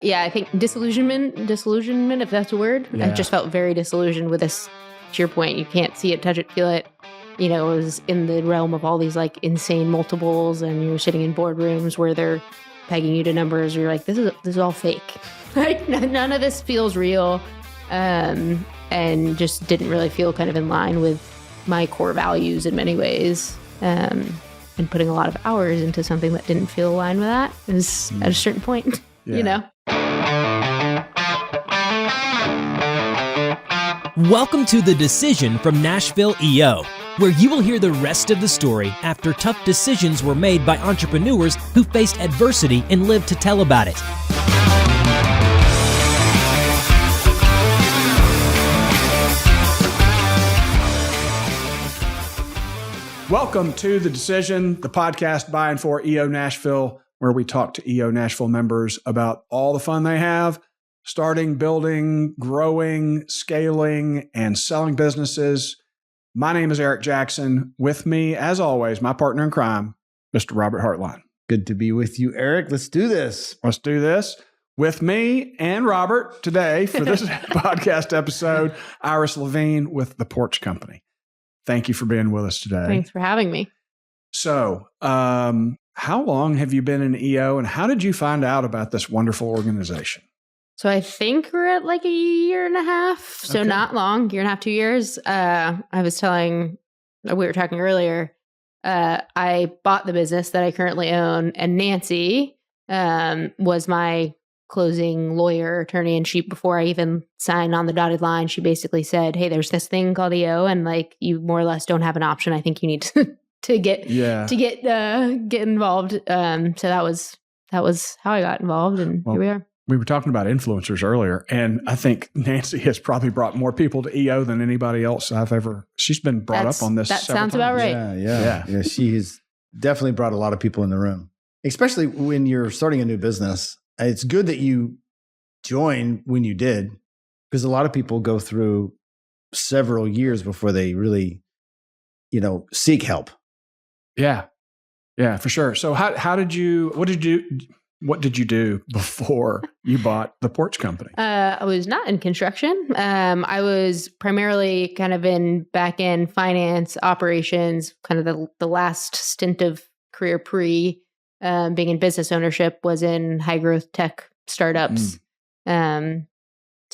I think disillusionment, if that's a word. Yeah. I just felt very disillusioned with this. To your point, you can't see it, touch it, feel it. It was in the realm of all these like insane multiples, and you're sitting in boardrooms where they're pegging you to numbers. Where you're like, this is all fake. Like none of this feels real, and just didn't really feel kind of in line with my core values in many ways. And putting a lot of hours into something that didn't feel aligned with that is at a certain point, Welcome to The Decision from Nashville EO, where you will hear the rest of the story after tough decisions were made by entrepreneurs who faced adversity and lived to tell about it. Welcome to The Decision, the podcast by and for EO Nashville, where we talk to EO Nashville members about all the fun they have, starting, building, growing, scaling, and selling businesses. My name is Eric Jackson. With me, as always, my partner in crime, Mr. Robert Hartline. Good to be with you, Eric. Let's do this. Let's do this. With me and Robert today for this podcast episode, Iris Levine with the Porch Company. Thank you for being with us today. Thanks for having me. So, how long have you been in EO, and how did you find out about this wonderful organization? So I think we're at like a year and a half. So Okay. Not long, year and a half, 2 years. We were talking earlier, I bought the business that I currently own, and Nancy was my closing lawyer, attorney, and before I even signed on the dotted line, she basically said, "Hey, there's this thing called EO, and like you more or less don't have an option. I think you need to get involved." So that was how I got involved, and here we are. We were talking about influencers earlier, and I think Nancy has probably brought more people to EO than anybody else she's been brought up on this. That several sounds about times. right. Yeah. She has definitely brought a lot of people in the room, especially when you're starting a new business. It's good that you joined when you did, because a lot of people go through several years before they really, seek help. Yeah, for sure. So what did you do before you bought the Porch Company? I was not in construction. I was primarily kind of in back-end finance operations. Kind of the last stint of career being in business ownership was in high growth tech startups. So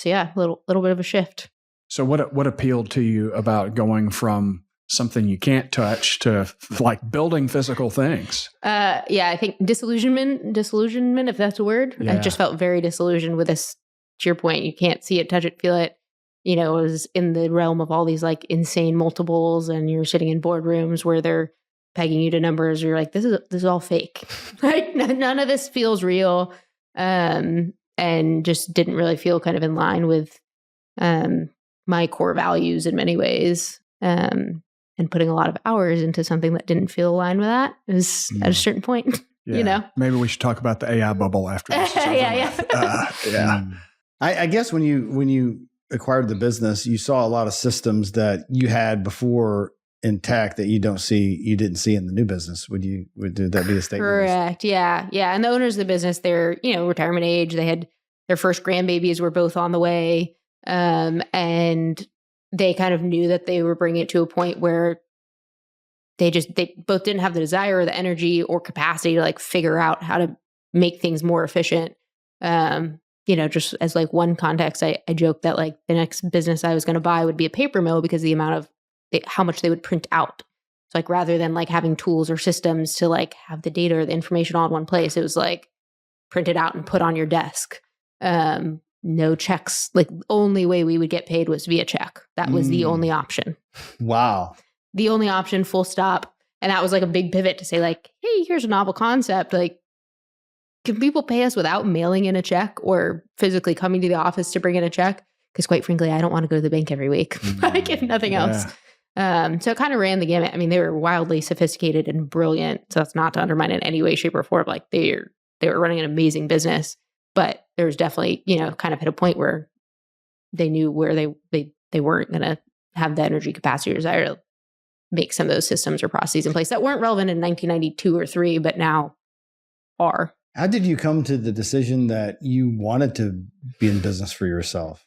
yeah, a little bit of a shift. So what appealed to you about going from something you can't touch to like building physical things? I think disillusionment, if that's a word. Yeah. I just felt very disillusioned with this. To your point, you can't see it, touch it, feel it. It was in the realm of all these like insane multiples, and you're sitting in boardrooms where they're pegging you to numbers. Where you're like, this is all fake. Like none of this feels real, and just didn't really feel kind of in line with my core values in many ways. And putting a lot of hours into something that didn't feel aligned with that is at a certain point, Maybe we should talk about the AI bubble after this. Yeah. I guess when you acquired the business, you saw a lot of systems that you had before in tech that you didn't see in the new business. Would that be a statement? Correct. Yeah. And the owners of the business, they're, retirement age. They had their first grandbabies were both on the way. And they kind of knew that they were bringing it to a point where they both didn't have the desire or the energy or capacity to like figure out how to make things more efficient. Just as like one context, I joked that like the next business I was going to buy would be a paper mill because the amount of how much they would print out. So like rather than like having tools or systems to like have the data or the information all in one place, it was like print it out and put on your desk. No checks. Like only way we would get paid was via check. That was the only option. Wow. The only option, full stop. And that was like a big pivot to say like, hey, here's a novel concept. Like, can people pay us without mailing in a check or physically coming to the office to bring in a check? Because quite frankly, I don't want to go to the bank every week. Like if nothing else. So it kind of ran the gamut. I mean, they were wildly sophisticated and brilliant. So that's not to undermine in any way, shape, or form. Like they were running an amazing business. But there was definitely, kind of hit a point where they knew where they weren't going to have the energy, capacity, or desire to make some of those systems or processes in place that weren't relevant in 1992 or 3, but now are. How did you come to the decision that you wanted to be in business for yourself?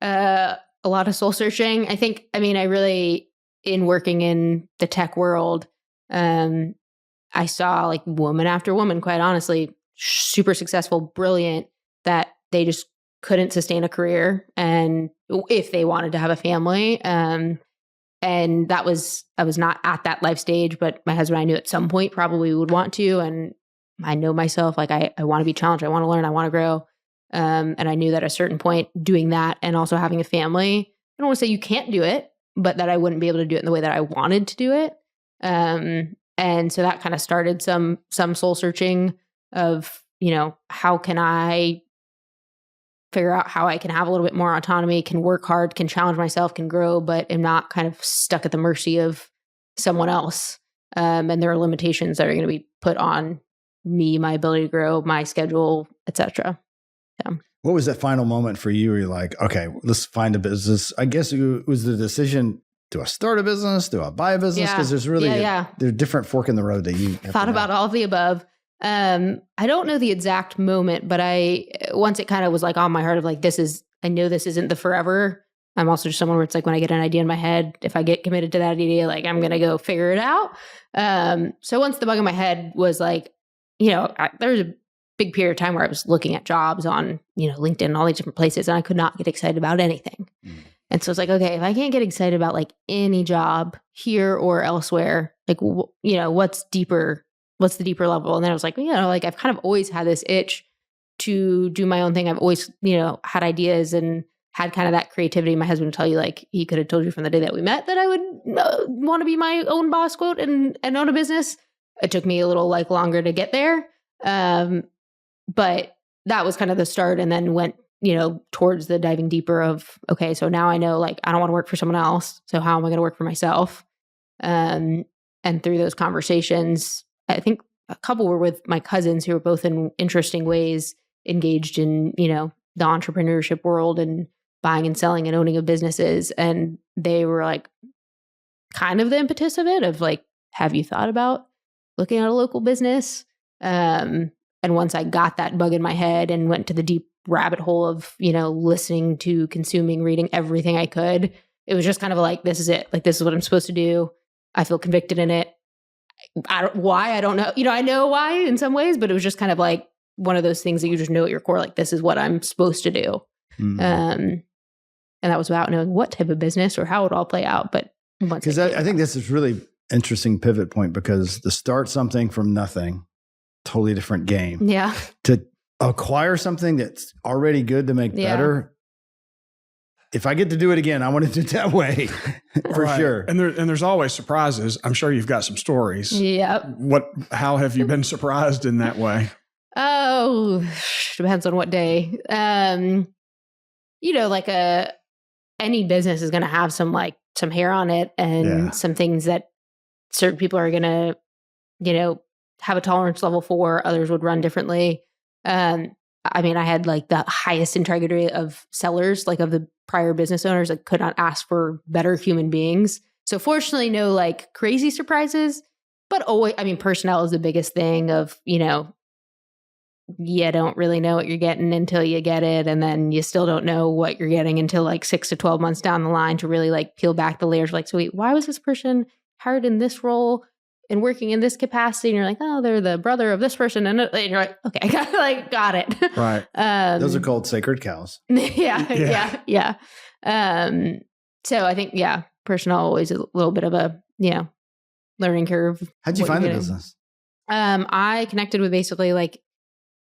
A lot of soul searching. I really, in working in the tech world, I saw like woman after woman, quite honestly, super successful, brilliant, that they just couldn't sustain a career and if they wanted to have a family. And I was not at that life stage, but my husband, I knew at some point probably would want to. And I know myself, like I want to be challenged. I want to learn. I want to grow. And I knew that at a certain point doing that and also having a family, I don't want to say you can't do it, but that I wouldn't be able to do it in the way that I wanted to do it. And so that kind of started some soul searching of, how can I figure out how I can have a little bit more autonomy, can work hard, can challenge myself, can grow, but am not kind of stuck at the mercy of someone else. And there are limitations that are going to be put on me, my ability to grow, my schedule, etc. Yeah. What was that final moment for you where you're like, okay, let's find a business? I guess it was the decision, do I start a business? Do I buy a business? Because there's really there's different fork in the road that you thought about all of the above. I don't know the exact moment, but once it kind of was like on my heart of like, I know this isn't the forever. I'm also just someone where it's like when I get an idea in my head, if I get committed to that idea, like I'm going to go figure it out. So once the bug in my head was like, there was a big period of time where I was looking at jobs on, LinkedIn and all these different places, and I could not get excited about anything. And so it's like, okay, if I can't get excited about like any job here or elsewhere, like, what's deeper? What's the deeper level? And then I was like, I've kind of always had this itch to do my own thing. I've always, had ideas and had kind of that creativity. My husband would tell you, like, he could have told you from the day that we met that I would want to be my own boss, quote, and own a business. It took me a little like longer to get there. But that was kind of the start, and then went, towards the diving deeper of, okay, so now I know, like, I don't want to work for someone else. So how am I going to work for myself? And through those conversations, I think a couple were with my cousins who were both in interesting ways engaged in, the entrepreneurship world and buying and selling and owning of businesses. And they were like, kind of the impetus of it, of like, have you thought about looking at a local business? And once I got that bug in my head and went to the deep rabbit hole of, listening to, consuming, reading everything I could, it was just kind of like, this is it. Like, this is what I'm supposed to do. I feel convicted in it. I don't know. I know why in some ways, but it was just kind of like one of those things that you just know at your core, like, this is what I'm supposed to do. Mm-hmm. And that was without knowing what type of business or how it all play out. But because I think this is really interesting pivot point, because to start something from nothing, totally different game. Yeah. To acquire something that's already good to make better. If I get to do it again, I want to do it that way for sure. And there's always surprises. I'm sure you've got some stories. Yep. How have you been surprised in that way? Oh, depends on what day. Like any business is going to have some hair on it, and some things that certain people are going to, have a tolerance level for. Others would run differently. I had like the highest integrity of sellers, like of the prior business owners. I could not ask for better human beings. So fortunately, no like crazy surprises, but always, personnel is the biggest thing of, you don't really know what you're getting until you get it. And then you still don't know what you're getting until like 6 to 12 months down the line to really like peel back the layers. Like, so wait, why was this person hired in this role and working in this capacity? And you're like, oh, they're the brother of this person. And you're like, okay, got it. Right. Those are called sacred cows. Yeah. So I think, personnel always a little bit of a, learning curve. How'd you find the business? I connected with basically like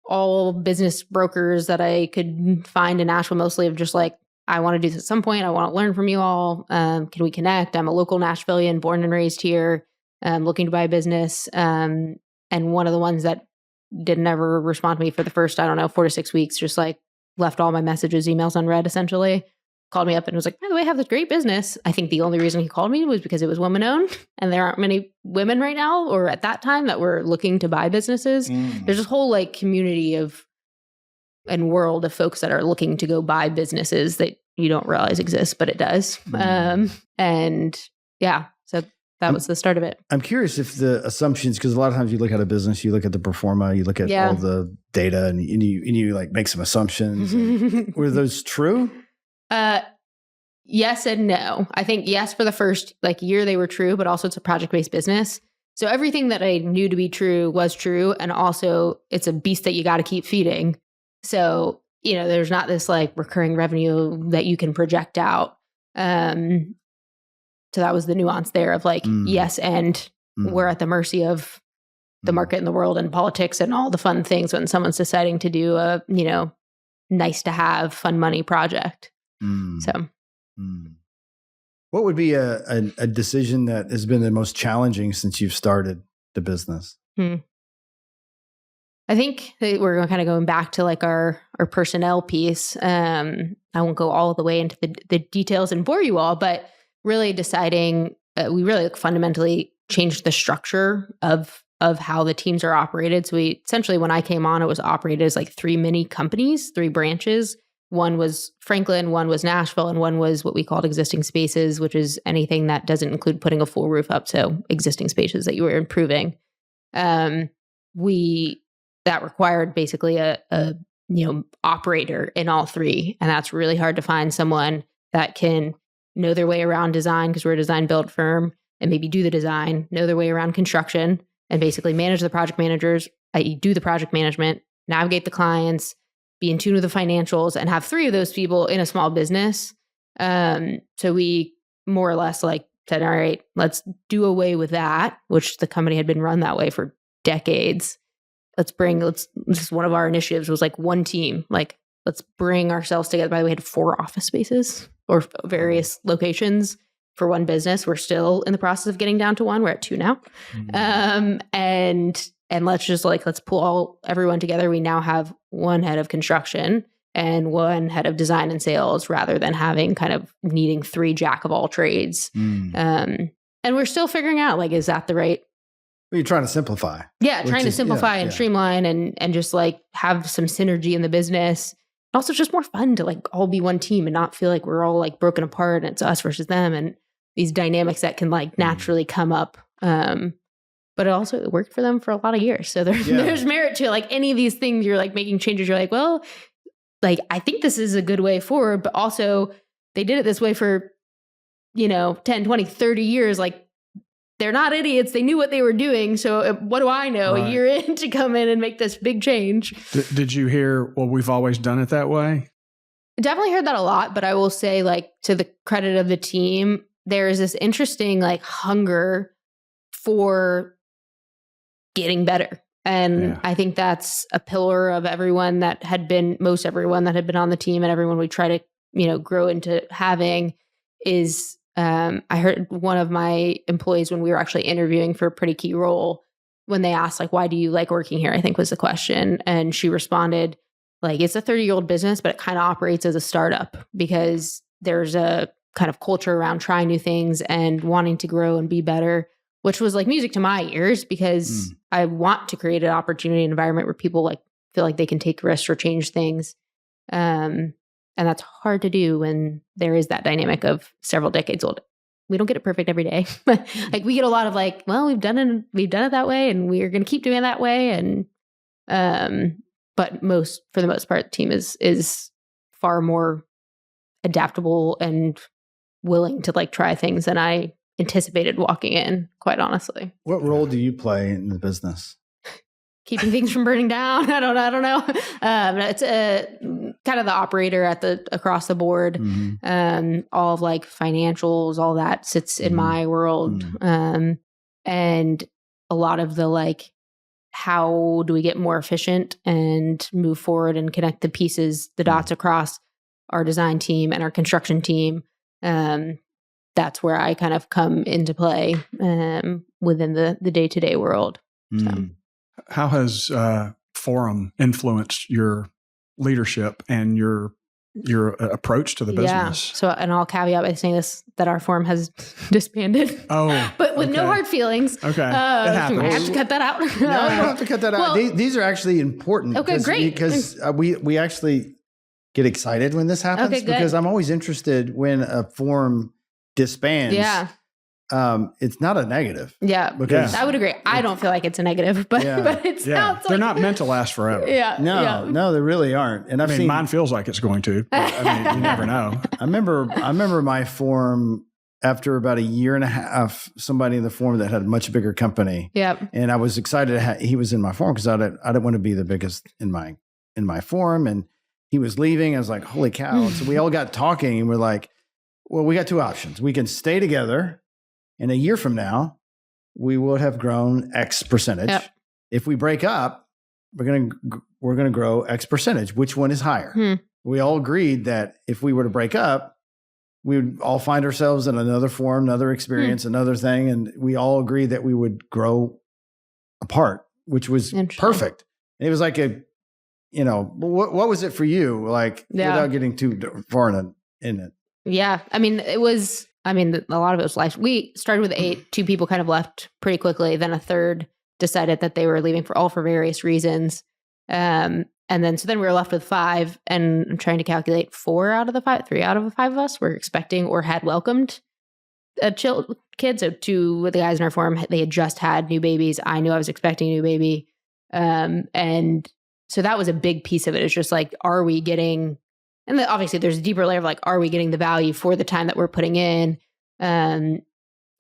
all business brokers that I could find in Nashville, mostly of just like, I want to do this at some point. I want to learn from you all. Can we connect? I'm a local Nashvilleian, born and raised here. Looking to buy a business. And one of the ones that didn't ever respond to me for the first, 4 to 6 weeks, just like left all my messages, emails unread, essentially, called me up and was like, by the way, I have this great business. I think the only reason he called me was because it was woman owned. And there aren't many women right now, or at that time, that were looking to buy businesses. There's this whole like community and world of folks that are looking to go buy businesses that you don't realize exist, but it does. So that was the start of it. I'm curious if the assumptions, because a lot of times you look at a business, you look at the pro forma, you look at all the data, and you like make some assumptions. Were those true? Yes and no. I think yes for the first year they were true, but also it's a project-based business. So everything that I knew to be true was true, and also it's a beast that you got to keep feeding. So there's not this recurring revenue that you can project out. So that was the nuance there of yes, and we're at the mercy of the market and the world and politics and all the fun things when someone's deciding to do a, nice to have fun money project. So what would be a decision that has been the most challenging since you've started the business? I think that we're kind of going back to our personnel piece. I won't go all the way into the details and bore you all, but really deciding we really fundamentally changed the structure of how the teams are operated. So we essentially, when I came on, it was operated as 3 mini companies, 3 branches. One was Franklin, one was Nashville, and one was what we called existing spaces, which is anything that doesn't include putting a full roof up. So existing spaces that you were improving. That required basically a operator in all 3. And that's really hard to find someone that can know their way around design, because we're a design build firm, and maybe do the design, know their way around construction, and basically manage the project managers, i.e. do the project management, navigate the clients, be in tune with the financials, and have 3 of those people in a small business. So we more or less said, all right, let's do away with that, which the company had been run that way for decades. This is one of our initiatives was one team, let's bring ourselves together. By the way, we had 4 office spaces or various locations for one business. We're still in the process of getting down to 1. We're at 2 now. And let's just let's pull everyone together. We now have 1 head of construction and 1 head of design and sales, rather than having kind of needing 3 jack of all trades. And we're still figuring out, is that the right? Well, you're trying to simplify. Yeah, trying to simplify and streamline and just have some synergy in the business. Also just more fun to all be one team and not feel we're all broken apart and it's us versus them, and these dynamics that can naturally come up. But it worked for them for a lot of years. So there's merit to any of these things. You're making changes. You're well, I think this is a good way forward, but also they did it this way for, 10, 20, 30 years. They're not idiots. They knew what they were doing. So what do I know a year in to come in and make this big change? Did you hear, well, we've always done it that way? Definitely heard that a lot. But I will say, to the credit of the team, there is this interesting hunger for getting better. And I think that's a pillar of most everyone that had been on the team, and everyone we try to, grow into having is, I heard one of my employees when we were actually interviewing for a pretty key role, when they asked why do you like working here, I think was the question. And she responded it's a 30-year-old business, but it kind of operates as a startup, because there's a kind of culture around trying new things and wanting to grow and be better, which was music to my ears, because I want to create an opportunity environment where people feel they can take risks or change things. And that's hard to do when there is that dynamic of several decades old. We don't get it perfect every day. We get a lot of well, we've done it that way, and we're going to keep doing it that way. And, but for the most part, the team is far more adaptable and willing to try things than I anticipated walking in, quite honestly. What role do you play in the business? Keeping things from burning down. I don't know. It's kind of the operator across the board. All of financials, all that sits in my world. And a lot of the how do we get more efficient and move forward and connect the pieces, the dots across our design team and our construction team. That's where I kind of come into play within the day-to-day world. So. How has Forum influenced your leadership and your approach to the business? Yeah. So, and I'll caveat by saying this, that our Forum has disbanded. Oh, but with no hard feelings. Okay. It happens. I have to cut that out. No, you don't have to cut that out. These are actually important. Okay, great. Because we actually get excited when this happens, because I'm always interested when a Forum disbands. Yeah. it's not a negative. Yeah. Because I would agree. I don't feel like it's a negative, but, but it sounds they're like not meant to last forever. No, they really aren't. And I've seen mine feels like it's going to. But, you never know. I remember my forum after about a year and a half, somebody in the forum that had a much bigger company. Yep. And I was excited he was in my forum because I didn't want to be the biggest in my forum. And he was leaving. I was like, holy cow. And so we all got talking and we're like, well, we got two options. We can stay together. And a year from now, we will have grown X percentage. Yep. If we break up, we're gonna grow X percentage. Which one is higher? We all agreed that if we were to break up, we would all find ourselves in another forum, another experience, another thing, and we all agreed that we would grow apart, which was perfect. And it was like what was it for you? Like without getting too far in it. Yeah, I mean, a lot of it was life. We started with 8. 2 people kind of left pretty quickly. Then a third decided that they were leaving for various reasons. And then we were left with 5, and I'm trying to calculate 3 out of the 5 of us were expecting or had welcomed kids. So 2 of the guys in our forum, they had just had new babies. I knew I was expecting a new baby. And so that was a big piece of it. It's just like, are we getting, and obviously there's a deeper layer of like, are we getting the value for the time that we're putting in?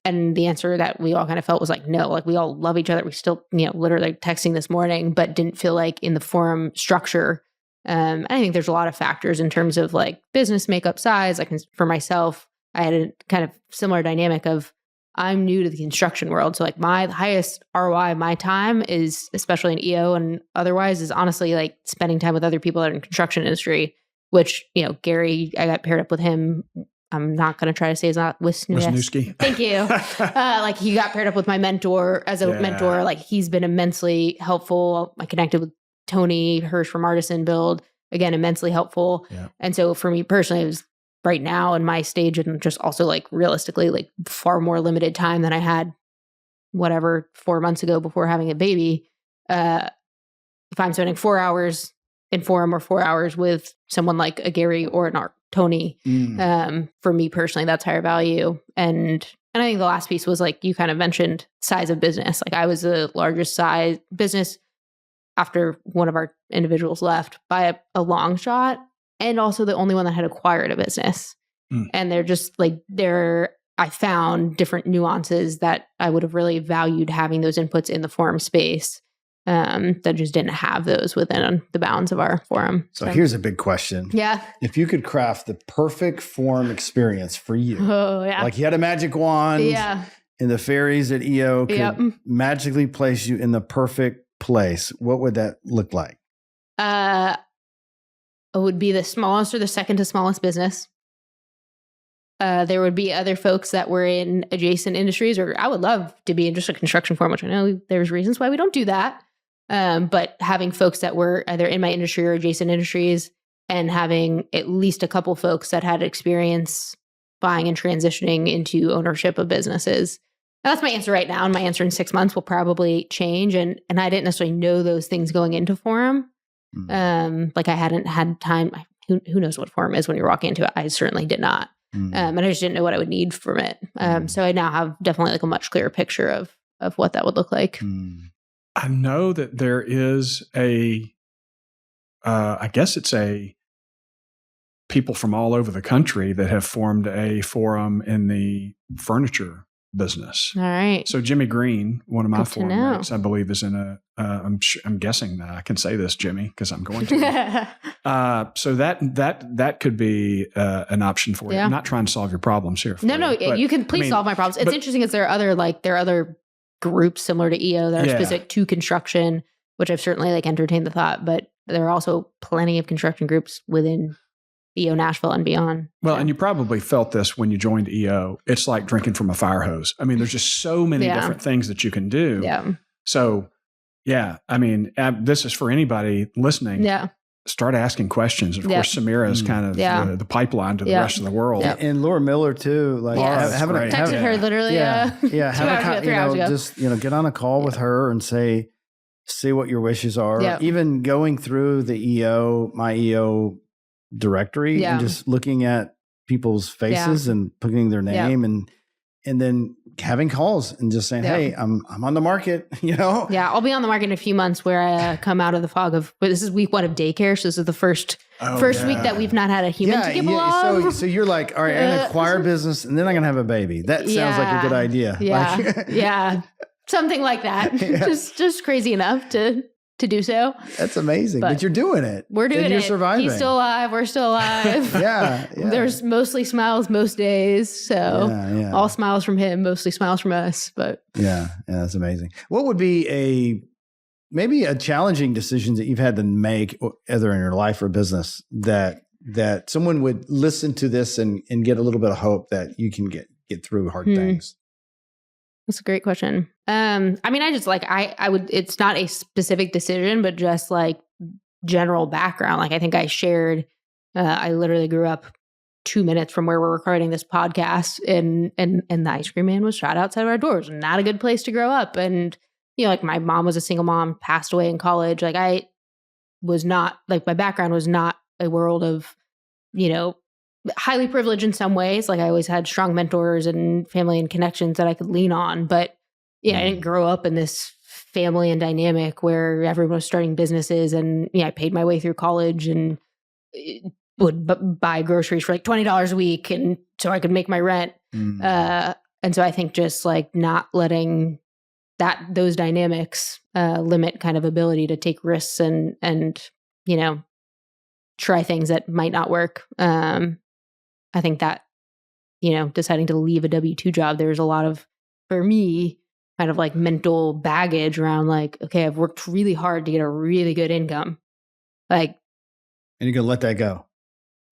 And the answer that we all kind of felt was like, no, like we all love each other. We still, literally texting this morning, but didn't feel like in the forum structure. I think there's a lot of factors in terms of like business makeup, size. Like for myself, I had a kind of similar dynamic of I'm new to the construction world. So like my highest ROI of my time is, especially in EO and otherwise, is honestly like spending time with other people that are in the construction industry, which, Gary, I got paired up with him. I'm not going to try to say it's not Wisniewski. Thank you. Like he got paired up with my mentor as a mentor. Like he's been immensely helpful. I connected with Tony Hirsch from Artisan Build, again, immensely helpful. Yeah. And so for me personally, it was right now in my stage and just also like realistically, like far more limited time than I had 4 months ago before having a baby. If I'm spending 4 hours in forum or 4 hours with someone like a Gary or an Tony, for me personally, that's higher value. And I think the last piece was like, you kind of mentioned size of business. Like I was the largest size business after one of our individuals left by a long shot, and also the only one that had acquired a business. And they're just like, I found different nuances that I would have really valued having those inputs in the forum space. That just didn't have those within the bounds of our forum. So here's a big question. Yeah. If you could craft the perfect forum experience for you, like you had a magic wand and the fairies at EO could magically place you in the perfect place, what would that look like? It would be the smallest or the second to smallest business. There would be other folks that were in adjacent industries, or I would love to be in just a construction forum, which I know there's reasons why we don't do that. But having folks that were either in my industry or adjacent industries, and having at least a couple folks that had experience buying and transitioning into ownership of businesses. And that's my answer right now. And my answer in 6 months will probably change. And I didn't necessarily know those things going into forum. Like I hadn't had time. Who knows what forum is when you're walking into it? I certainly did not. And I just didn't know what I would need from it. So I now have definitely like a much clearer picture of what that would look like. I know that there is I guess it's people from all over the country that have formed a forum in the furniture business. All right. So Jimmy Green, one of my forum mates, I believe is in I'm guessing that I can say this, Jimmy, because I'm going to. So that could be an option for you. I'm not trying to solve your problems here. No, you can please solve my problems. It's interesting because there are other groups similar to EO that are specific to construction, which I've certainly like entertained the thought, but there are also plenty of construction groups within EO Nashville and beyond. Well, and you probably felt this when you joined EO. It's like drinking from a fire hose. I mean, there's just so many different things that you can do. Yeah. So, this is for anybody listening. Yeah. Start asking questions. Of course, Samira is kind of the pipeline to the rest of the world. Yeah. And Laura Miller too. Like texted her literally. Just get on a call with her and see what your wishes are. Yeah. Even going through my EO directory and just looking at people's faces and putting their name and then having calls and just saying, hey, I'm on the market, Yeah, I'll be on the market in a few months where I come out of the fog of, but this is week 1 of daycare. So this is the first week that we've not had a human to give along. So you're like, all right, I'm going to acquire business and then I'm going to have a baby. That sounds like a good idea. Yeah. Something like that. Just crazy enough to do so. That's amazing. But you're doing it. We're doing it. You're surviving. He's still alive. We're still alive. Yeah. There's mostly smiles most days. So all smiles from him, mostly smiles from us. But yeah, that's amazing. What would be maybe a challenging decision that you've had to make, either in your life or business, that someone would listen to this and get a little bit of hope that you can get through hard things? That's a great question. I mean, I just I would, it's not a specific decision, but just like general background. Like I think I shared, I literally grew up 2 minutes from where we're recording this podcast, and the ice cream man was shot outside of our doors. Not a good place to grow up. And, like my mom was a single mom, passed away in college. Like I was not, like my background was not a world of, highly privileged in some ways. Like I always had strong mentors and family and connections that I could lean on. But I didn't grow up in this family and dynamic where everyone was starting businesses, and I paid my way through college and would buy groceries for like $20 a week, and so I could make my rent. And so I think just like not letting those dynamics limit kind of ability to take risks and try things that might not work. I think that, deciding to leave a W-2 job, there's a lot of, for me, kind of like mental baggage around like, okay, I've worked really hard to get a really good income. Like, and you're going to let that go.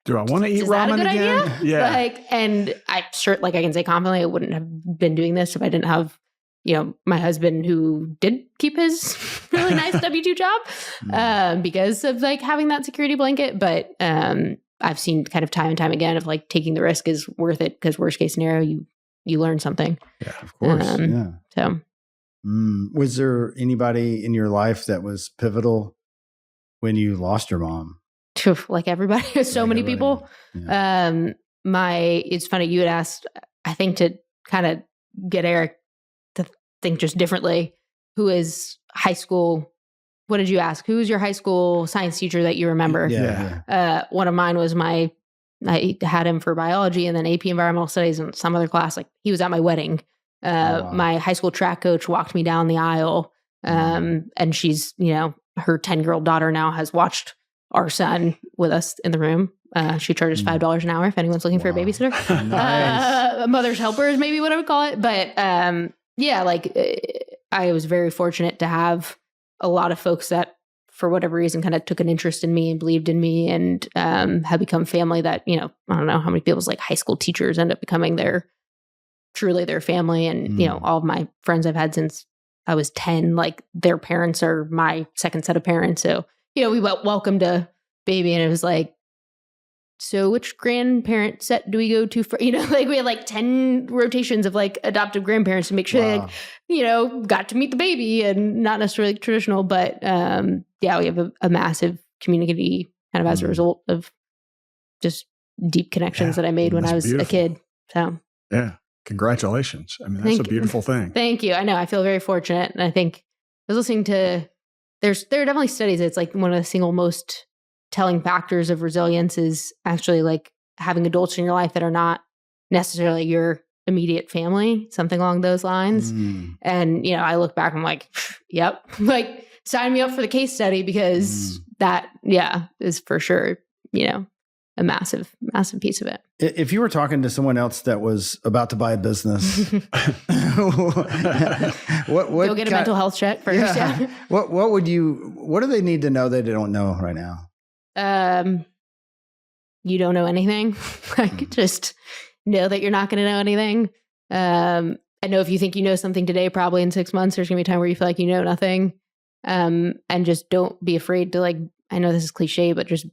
Do I want to eat ramen again? Idea? Yeah. Like, and I can say confidently, I wouldn't have been doing this if I didn't have, my husband who did keep his really nice W-2 job because of like having that security blanket. But I've seen kind of time and time again of like taking the risk is worth it, because worst case scenario, you learn something. Yeah, of course. So, was there anybody in your life that was pivotal when you lost your mom? Like everybody, so many people. Yeah. It's funny, you had asked, I think, to kind of get Eric to think just differently, who is high school. What did you ask? Who was your high school science teacher that you remember? Yeah. One of mine was I had him for biology and then AP environmental studies and some other class. Like he was at my wedding. Wow. My high school track coach walked me down the aisle. And she's, her 10-year-old daughter now has watched our son with us in the room. She charges $5 an hour if anyone's looking for a babysitter. Nice. A mother's helper is maybe what I would call it. But I was very fortunate to have a lot of folks that, for whatever reason, kind of took an interest in me and believed in me, and have become family that, I don't know how many people's like high school teachers end up becoming truly their family. And, all of my friends I've had since I was 10, like their parents are my second set of parents. So, we welcomed a baby, and it was like, so which grandparent set do we go to for, like we had like 10 rotations of like adoptive grandparents to make sure they, got to meet the baby, and not necessarily traditional, but we have a massive community kind of as a result of just deep connections that I made when I was a kid. So yeah, congratulations. I mean, that's a beautiful thing. Thank you. I know, I feel very fortunate. And I think I was listening to, there are definitely studies. It's like one of the single most telling factors of resilience is actually like having adults in your life that are not necessarily your immediate family, something along those lines. And, I look back, I'm like, yep, like sign me up for the case study, because that, is for sure, a massive, massive piece of it. If you were talking to someone else that was about to buy a business, what go get a mental health check first. Yeah. What do they need to know that they don't know right now? You don't know anything. Like just know that you're not going to know anything. I know if you think you know something today, probably in 6 months, there's going to be a time where you feel like you know nothing. And just don't be afraid to like, I know this is cliche, but just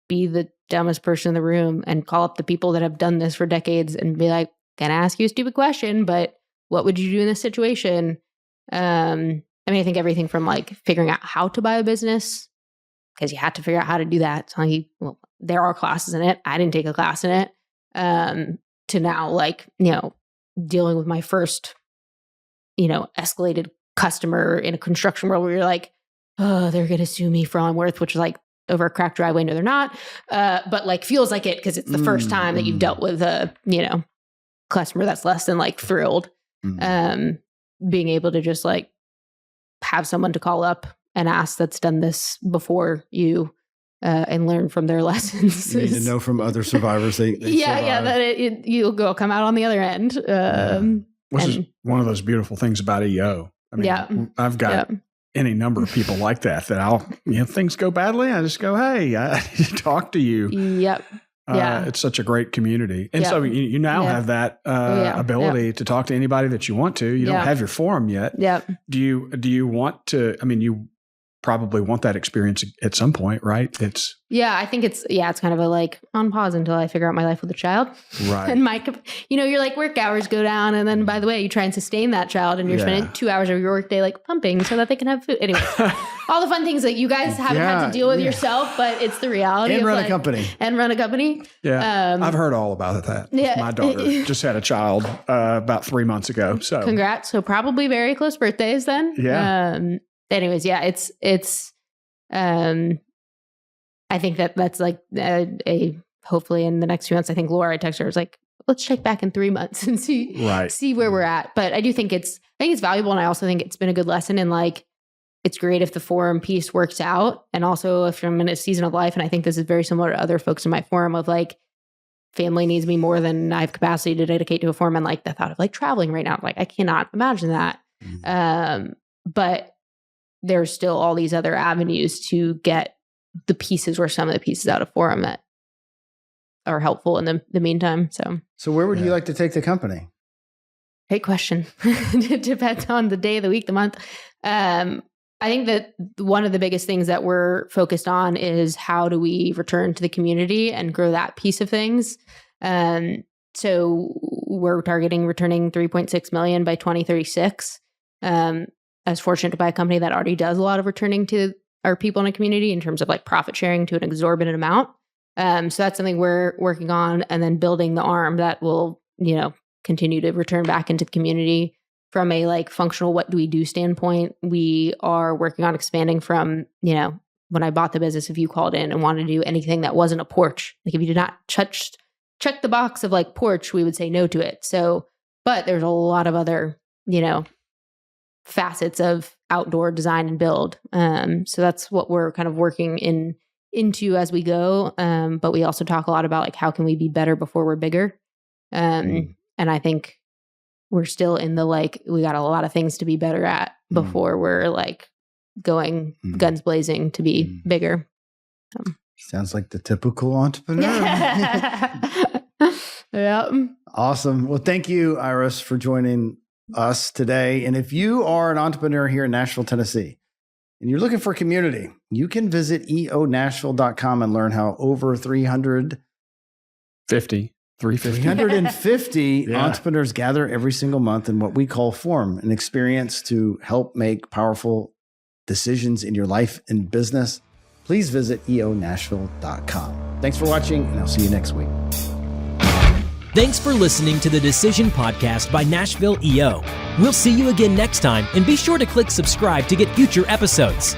be the dumbest person in the room and call up the people that have done this for decades and be like, can I ask you a stupid question, but what would you do in this situation? I think everything from like figuring out how to buy a business, because you had to figure out how to do that. So there are classes in it. I didn't take a class in it. To now, like, dealing with my first, escalated customer in a construction world where you're like, oh, they're going to sue me for all I'm worth, which is like over a cracked driveway. No, they're not. But like feels like it because it's the first time that you've dealt with a, customer that's less than like thrilled. Being able to just like have someone to call up and ask that's done this before you and learn from their lessons. You need to know from other survivors. That you'll come out on the other end. Which is one of those beautiful things about EO. I mean, I've got any number of people like that I'll, things go badly. I just go, hey, I need to talk to you. Yep. It's such a great community. And so you now have that ability to talk to anybody that you want to. You don't have your forum yet. Yep. Do you want to, you probably want that experience at some point, right? I think it's kind of a like on pause until I figure out my life with a child. Right. And your like work hours go down. And then by the way, you try and sustain that child and you're spending 2 hours of your workday like pumping so that they can have food. Anyway, all the fun things that you guys haven't had to deal with yourself, but it's the reality and of run a company. And run a company. Yeah. I've heard all about that. Yeah. My daughter just had a child about 3 months ago. So congrats. So probably very close birthdays then. Yeah. Anyways, it's I think that's like a hopefully in the next few months. I think Laura, I texted her, was like, let's check back in 3 months and see where we're at. But I do think it's valuable, and I also think it's been a good lesson in like it's great if the forum piece works out, and also if I'm in a season of life, and I think this is very similar to other folks in my forum of like family needs me more than I have capacity to dedicate to a forum, and like the thought of like traveling right now, like I cannot imagine that. But there's still all these other avenues to get the pieces or some of the pieces out of forum that are helpful in the meantime. So where would you like to take the company? Great question. It depends on the day of the week, the month. I think that one of the biggest things that we're focused on is how do we return to the community and grow that piece of things. So we're targeting returning 3.6 million by 2036. I was fortunate to buy a company that already does a lot of returning to our people in a community in terms of like profit sharing to an exorbitant amount. So that's something we're working on, and then building the arm that will, continue to return back into the community from a like functional, what do we do standpoint. We are working on expanding from, when I bought the business, if you called in and wanted to do anything that wasn't a porch, like if you did not check the box of like porch, we would say no to it. So, but there's a lot of other, facets of outdoor design and build. So that's what we're kind of working into as we go. But we also talk a lot about like, how can we be better before we're bigger? And I think we're still in the, like, we got a lot of things to be better at before we're like going guns blazing to be bigger. Sounds like the typical entrepreneur. Yeah. Awesome. Well, thank you, Iris, for joining us today. And if you are an entrepreneur here in Nashville, Tennessee, and you're looking for community, you can visit eonashville.com and learn how over 350 entrepreneurs gather every single month in what we call Forum, an experience to help make powerful decisions in your life and business. Please visit eonashville.com. Thanks for watching, and I'll see you next week. Thanks for listening to the Decision Podcast by Nashville EO. We'll see you again next time, and be sure to click subscribe to get future episodes.